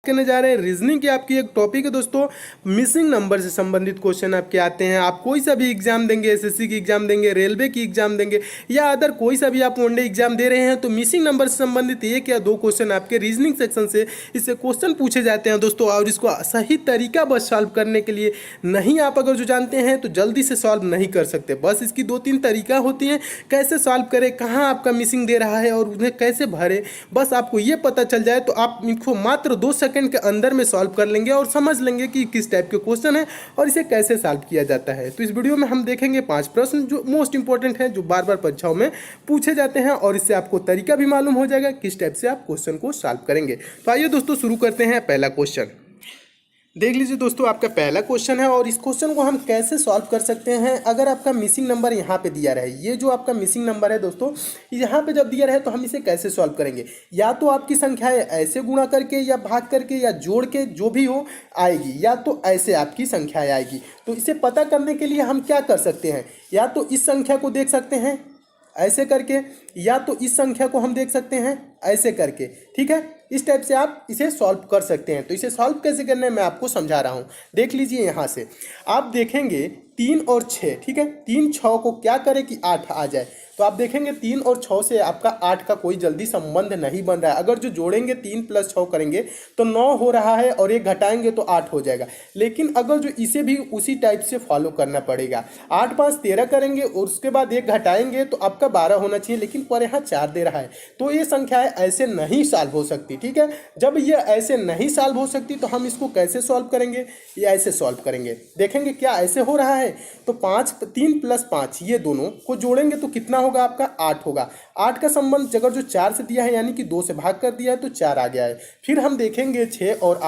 करने जा रहे हैं रीजनिंग की आपकी एक टॉपिक है दोस्तों। मिसिंग नंबर से संबंधित क्वेश्चन आपके आते हैं। आप कोई सा भी एग्जाम देंगे, एसएससी की एग्जाम देंगे, रेलवे की एग्जाम देंगे या अदर कोई सा भी आप वनडे एग्जाम दे रहे हैं तो मिसिंग नंबर से संबंधित एक या दो क्वेश्चन आपके रीजनिंग सेक्शन से इससे क्वेश्चन पूछे जाते हैं दोस्तों। और इसको सही तरीका बस सॉल्व करने के लिए नहीं, आप अगर जो जानते हैं तो जल्दी से सॉल्व नहीं कर सकते। बस इसकी दो तीन तरीका होती हैं कैसे सॉल्व करें, कहाँ आपका मिसिंग दे रहा है और उन्हें कैसे भरें। बस आपको ये पता चल जाए तो आप इनको मात्र 2 सेकंड के अंदर में सॉल्व कर लेंगे और समझ लेंगे कि किस टाइप के क्वेश्चन है और इसे कैसे सॉल्व किया जाता है। तो इस वीडियो में हम देखेंगे 5 प्रश्न जो मोस्ट इंपॉर्टेंट हैं, जो बार बार परीक्षाओं में पूछे जाते हैं और इससे आपको तरीका भी मालूम हो जाएगा किस टाइप से आप क्वेश्चन को सॉल्व करेंगे। तो आइए दोस्तों शुरू करते हैं। पहला क्वेश्चन देख लीजिए दोस्तों, आपका पहला क्वेश्चन है और इस क्वेश्चन को हम कैसे सॉल्व कर सकते हैं। अगर आपका मिसिंग नंबर यहाँ पे दिया रहे, ये जो आपका मिसिंग नंबर है दोस्तों, यहाँ पे जब दिया रहे तो हम इसे कैसे सॉल्व करेंगे। या तो आपकी संख्याएं ऐसे गुणा करके या भाग करके या जोड़ के जो भी हो आएगी, या तो ऐसे आपकी संख्याएं आएगी। तो इसे पता करने के लिए हम क्या कर सकते हैं, या तो इस संख्या को देख सकते हैं ऐसे करके, या तो इस संख्या को हम देख सकते हैं ऐसे करके। ठीक है, इस टाइप से आप इसे सॉल्व कर सकते हैं। तो इसे सॉल्व कैसे करना है मैं आपको समझा रहा हूँ। देख लीजिए, यहाँ से आप देखेंगे 3 और 6, ठीक है, 3 6 को क्या करे कि 8 आ जाए। तो आप देखेंगे 3 और 6 से आपका 8 का कोई जल्दी संबंध नहीं बन रहा है। अगर जो जोड़ेंगे 3 + 6 करेंगे तो 9 हो रहा है और 1 घटाएंगे तो 8 हो जाएगा। लेकिन अगर जो इसे भी उसी टाइप से फॉलो करना पड़ेगा, 8 × 5 = 13 करेंगे और उसके बाद 1 घटाएंगे तो आपका 12 होना चाहिए, लेकिन पर यहाँ 4 दे रहा है। तो ये संख्याएं ऐसे नहीं सॉल्व हो सकती। ठीक है, जब ये ऐसे नहीं सॉल्व हो सकती तो हम इसको कैसे सॉल्व करेंगे, ये ऐसे सॉल्व करेंगे। देखेंगे क्या ऐसे हो रहा है, तो 3 + 5 ये दोनों को जोड़ेंगे तो कितना होगा आपका 8 होगा। 8 का संबंध अगर जो 4 से दिया है यानी कि 2 से भाग कर दिया है तो 4 आ गया है। फिर हम देखेंगे 6 और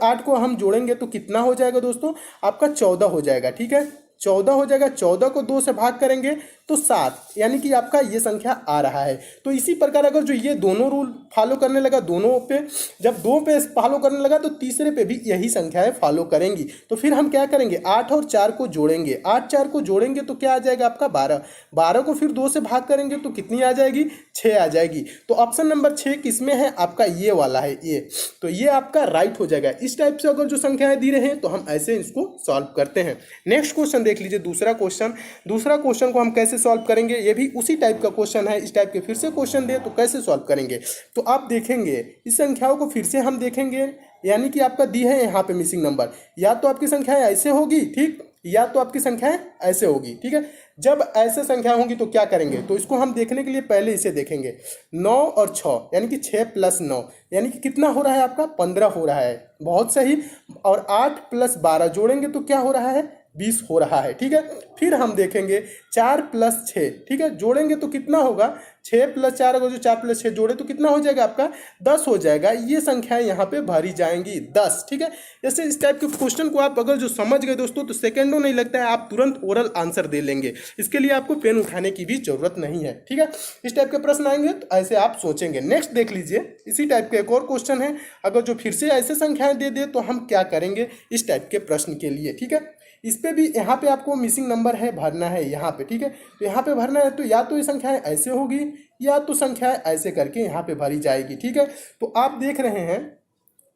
8 को हम जोड़ेंगे तो कितना हो जाएगा दोस्तों, आपका 14 हो जाएगा। ठीक है, 14 हो जाएगा। 14 को 2 से भाग करेंगे तो 7, यानी कि आपका ये संख्या आ रहा है। तो इसी प्रकार अगर जो ये दोनों रूल फॉलो करने लगा, दोनों पे जब 2 पे फॉलो करने लगा तो तीसरे पे भी यही संख्याएं फॉलो करेंगी। तो फिर हम क्या करेंगे, 8 और 4 को जोड़ेंगे। 8 4 को जोड़ेंगे तो क्या आ जाएगा आपका 12। 12 को फिर 2 से भाग करेंगे तो कितनी आ जाएगी, 6 आ जाएगी। तो ऑप्शन नंबर 6 किसमें है, आपका ये वाला है, ये। तो ये आपका राइट हो जाएगा। इस टाइप से अगर जो संख्याएं दी रहे हैं तो हम ऐसे इसको सॉल्व करते हैं। नेक्स्ट क्वेश्चन देख लीजिए, दूसरा क्वेश्चन को हम कैसे सॉल्व करेंगे। ये भी उसी टाइप का क्वेश्चन है। इस टाइप के फिर से क्वेश्चन दे तो कैसे सॉल्व करेंगे। तो आप देखेंगे इस संख्याओं को फिर से हम देखेंगे, यानी कि आपका दी है यहाँ पे मिसिंग नंबर, या तो आपकी संख्याएं ऐसे होगी, ठीक, या तो आपकी संख्याएं ऐसे होगी। ठीक है, जब ऐसे संख्या होंगी तो क्या करेंगे, तो इसको हम देखने के लिए पहले इसे देखेंगे। 9 और 6 यानी कि 6 + 9 यानी कि कितना हो रहा है आपका 15 हो रहा है। बहुत सही। और 8 + 12 जोड़ेंगे तो क्या हो रहा है, 20 हो रहा है। ठीक है, फिर हम देखेंगे 4 + 6, ठीक है, जोड़ेंगे तो कितना होगा, 6 + 4, अगर जो 4 + 6 जोड़े तो कितना हो जाएगा आपका 10 हो जाएगा। ये संख्याएं यहाँ पे भरी जाएंगी 10। ठीक है, जैसे इस टाइप के क्वेश्चन को आप अगर जो समझ गए दोस्तों तो सेकंडों नहीं लगता है, आप तुरंत ओरल आंसर दे लेंगे। इसके लिए आपको पेन उठाने की भी जरूरत नहीं है। ठीक है, इस टाइप के प्रश्न आएंगे तो ऐसे आप सोचेंगे। नेक्स्ट देख लीजिए, इसी टाइप का एक और क्वेश्चन है। अगर जो फिर से ऐसे संख्याएं दे दे तो हम क्या करेंगे इस टाइप के प्रश्न के लिए। ठीक है, इस पे भी यहाँ पे आपको मिसिंग नंबर है भरना है यहाँ पे। ठीक है, तो यहाँ पे भरना है तो या तो ये संख्याएं ऐसे होगी या तो संख्याएं ऐसे करके यहाँ पे भरी जाएगी। ठीक है, तो आप देख रहे हैं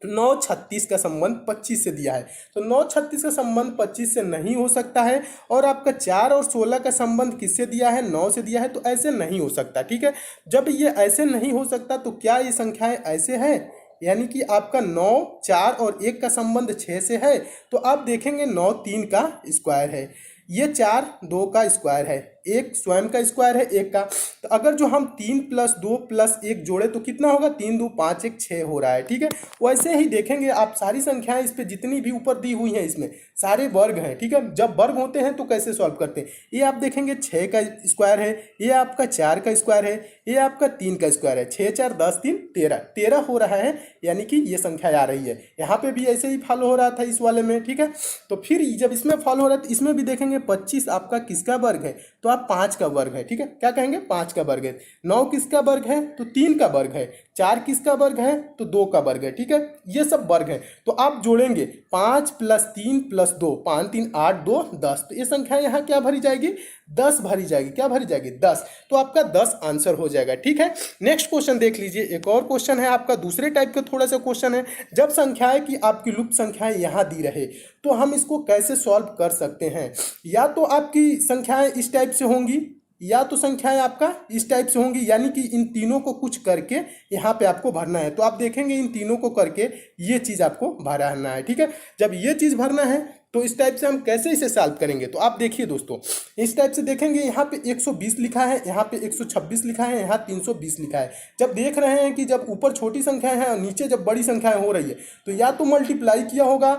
9 36 का संबंध 25 से दिया है, तो 9 36 का संबंध 25 से नहीं हो सकता है। और आपका 4 और 16 का संबंध किससे दिया है, 9 से दिया है, तो ऐसे नहीं हो सकता। ठीक है, जब ये ऐसे नहीं हो सकता तो क्या ये संख्याएं ऐसे हैं, यानी कि आपका 9 4 और 1 का संबंध 6 से है। तो आप देखेंगे 9 3 का स्क्वायर है, ये 4 2 का स्क्वायर है, 1 स्वयं का स्क्वायर है 1 का। तो अगर जो हम 3 + 2 + 1 जोड़े तो कितना होगा, 3 2 5 1 6 हो रहा है। ठीक है, वैसे ही देखेंगे आप सारी संख्याएं इस पे जितनी भी ऊपर दी हुई हैं इसमें सारे वर्ग हैं। ठीक है, जब वर्ग होते हैं तो कैसे सॉल्व करते हैं, ये आप देखेंगे 6 का स्क्वायर है, ये आपका 4 का स्क्वायर है, ये आपका 3 का स्क्वायर है। 6 4 10 3 13 हो रहा है, यानी कि ये संख्या आ रही है। यहाँ पे भी ऐसे ही फॉलो हो रहा था इस वाले में। ठीक है, तो फिर जब इसमें फॉलो हो रहा है तो इसमें भी देखेंगे 25 आपका किसका वर्ग है, तो आप 5 का वर्ग है। ठीक है, क्या कहेंगे 5 का वर्ग है। 9 किसका वर्ग है, तो 3 का वर्ग है। 4 किसका वर्ग है, तो 2 का वर्ग है, ठीक है, ये सब वर्ग है। तो आप जोड़ेंगे 5 + 3 + 2, 5 3 8 2 10, तो ये संख्या यहाँ क्या भरी जाएगी, 10 भरी जाएगी, क्या भरी जाएगी, 10। तो आपका 10 आंसर हो जाएगा, ठीक है। नेक्स्ट क्वेश्चन देख लीजिए, एक और क्वेश्चन है आपका दूसरे टाइप का थोड़ा सा क्वेश्चन है। जब संख्याएं की आपकी लुप्त संख्याएं यहाँ दी रहे तो हम इसको कैसे सॉल्व कर सकते हैं। या तो आपकी संख्याएं इस टाइप से होंगी या तो संख्याएं आपका इस टाइप से होंगी, यानी कि इन तीनों को कुछ करके यहाँ पे आपको भरना है। तो आप देखेंगे इन तीनों को करके ये चीज़ आपको भरना है, ठीक है। जब ये चीज़ भरना है तो इस टाइप से हम कैसे इसे सॉल्व करेंगे, तो आप देखिए दोस्तों, इस टाइप से देखेंगे, यहाँ पे 120 लिखा है, यहाँ पे 126 लिखा है, यहाँ 320 लिखा है। जब देख रहे हैं कि जब ऊपर छोटी संख्या है और नीचे जब बड़ी संख्याएं हो रही है, तो या तो मल्टीप्लाई किया होगा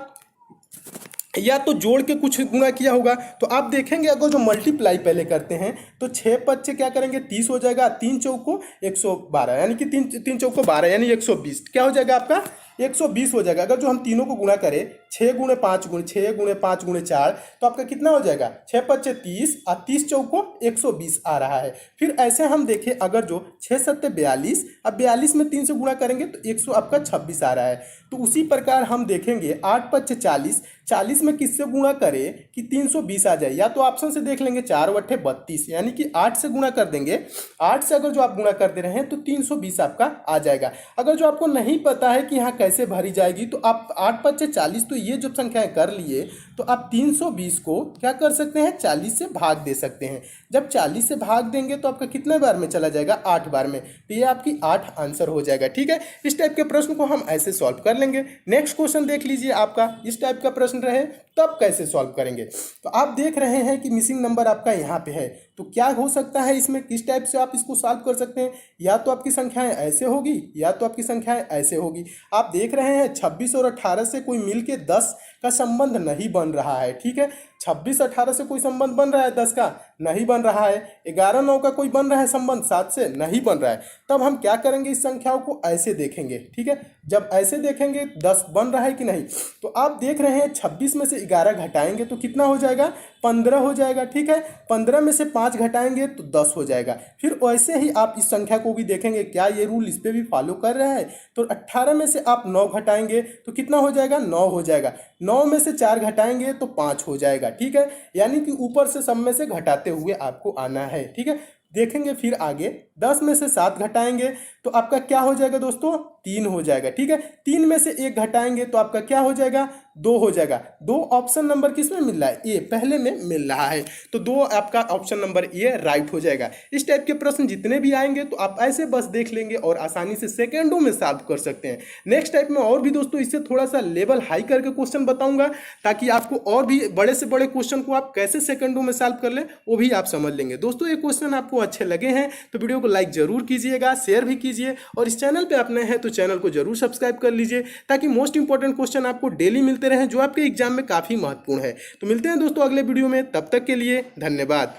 या तो जोड़ के कुछ गुणा किया होगा। तो आप देखेंगे अगर जो मल्टीप्लाई पहले करते हैं तो 6 × 5 क्या करेंगे, 30 हो जाएगा, 3 चौको 112, यानी कि 3 चौको 12 यानी 120, क्या हो जाएगा आपका 120 हो जाएगा। अगर जो हम तीनों को गुणा करें 6 × 5 × 4, तो आपका कितना हो जाएगा, 6 × 5 = 30 और 30 चौको 120 आ रहा है। फिर ऐसे हम देखें अगर जो 6 × 7 = 42, अब 42 में 3 से गुणा करेंगे तो 100 आपका 26 आ रहा है। तो उसी प्रकार हम देखेंगे 8 × 5 = 40, 40 में किससे गुणा करें कि 320 आ जाए, या तो ऑप्शन से देख लेंगे 4 × 8 = 32, यानी कि 8 से गुणा कर देंगे, 8 से अगर जो आप गुणा कर दे रहे हैं तो 320 आपका आ जाएगा। अगर जो आपको नहीं पता है कि यहाँ कैसे भरी जाएगी तो आप 8 × 5 = 40, तो ये जो संख्याएं कर लिए तो आप 320 को क्या कर सकते हैं, 40 से भाग दे सकते हैं। जब 40 से भाग देंगे तो आपका कितने बार में चला जाएगा, 8 बार में, तो ये आपकी 8 आंसर हो जाएगा, ठीक है। इस टाइप के प्रश्न को हम ऐसे सॉल्व कर लेंगे। नेक्स्ट क्वेश्चन देख लीजिए, आपका इस टाइप का प्रश्न रहे तब कैसे सॉल्व करेंगे। तो आप देख रहे हैं कि मिसिंग नंबर आपका यहाँ पे है, तो क्या हो सकता है इसमें, किस टाइप से आप इसको सॉल्व कर सकते हैं। या तो आपकी संख्याएं ऐसे होगी या तो आपकी संख्याएं ऐसे होगी। आप देख रहे हैं 26 और 18 से कोई मिल के 10 का संबंध नहीं बन रहा है, ठीक है। 26 18 से कोई संबंध बन रहा है, 10 का नहीं बन रहा है। 11 9 का कोई बन रहा है संबंध, 7 से नहीं बन रहा है। तब हम क्या करेंगे, इस संख्याओं को ऐसे देखेंगे, ठीक है। जब ऐसे देखेंगे 10 बन रहा है कि नहीं, तो आप देख रहे हैं 26 में से 11 घटाएंगे तो कितना हो जाएगा, 15 हो जाएगा, ठीक है। 15 में से 5 घटाएंगे तो 10 हो जाएगा। फिर वैसे ही आप इस संख्या को भी देखेंगे क्या ये रूल इस पर भी फॉलो कर रहा है। तो 18 में से आप 9 घटाएंगे तो कितना हो जाएगा, 9 हो जाएगा। 9 में से 4 घटाएंगे तो 5 हो जाएगा, ठीक है। यानी कि ऊपर से सब में से घटाते हुए आपको आना है, ठीक है। देखेंगे फिर आगे 10 में से 7 घटाएंगे तो आपका क्या हो जाएगा दोस्तों, 3 हो जाएगा, ठीक है। 3 में से 1 घटाएंगे तो आपका क्या हो जाएगा, 2 हो जाएगा। 2 ऑप्शन नंबर किस में मिल रहा है, ए पहले में मिल रहा है, तो 2 आपका ऑप्शन नंबर ए राइट हो जाएगा। इस टाइप के प्रश्न जितने भी आएंगे तो आप ऐसे बस देख लेंगे और आसानी से सेकेंडों में सॉल्व कर सकते हैं। नेक्स्ट टाइप में और भी दोस्तों इससे थोड़ा सा लेवल हाई करके क्वेश्चन बताऊंगा, ताकि आपको और भी बड़े से बड़े क्वेश्चन को आप कैसे सेकेंडों में सॉल्व कर ले वो भी आप समझ लेंगे। दोस्तों ये क्वेश्चन आपको अच्छे लगे हैं तो वीडियो को लाइक जरूर कीजिएगा, शेयर भी कीजिए, और इस चैनल पे आप नए हैं तो चैनल को जरूर सब्सक्राइब कर लीजिए, ताकि मोस्ट इंपॉर्टेंट क्वेश्चन आपको डेली मिलते रहें जो आपके एग्जाम में काफ़ी महत्वपूर्ण है। तो मिलते हैं दोस्तों अगले वीडियो में, तब तक के लिए धन्यवाद।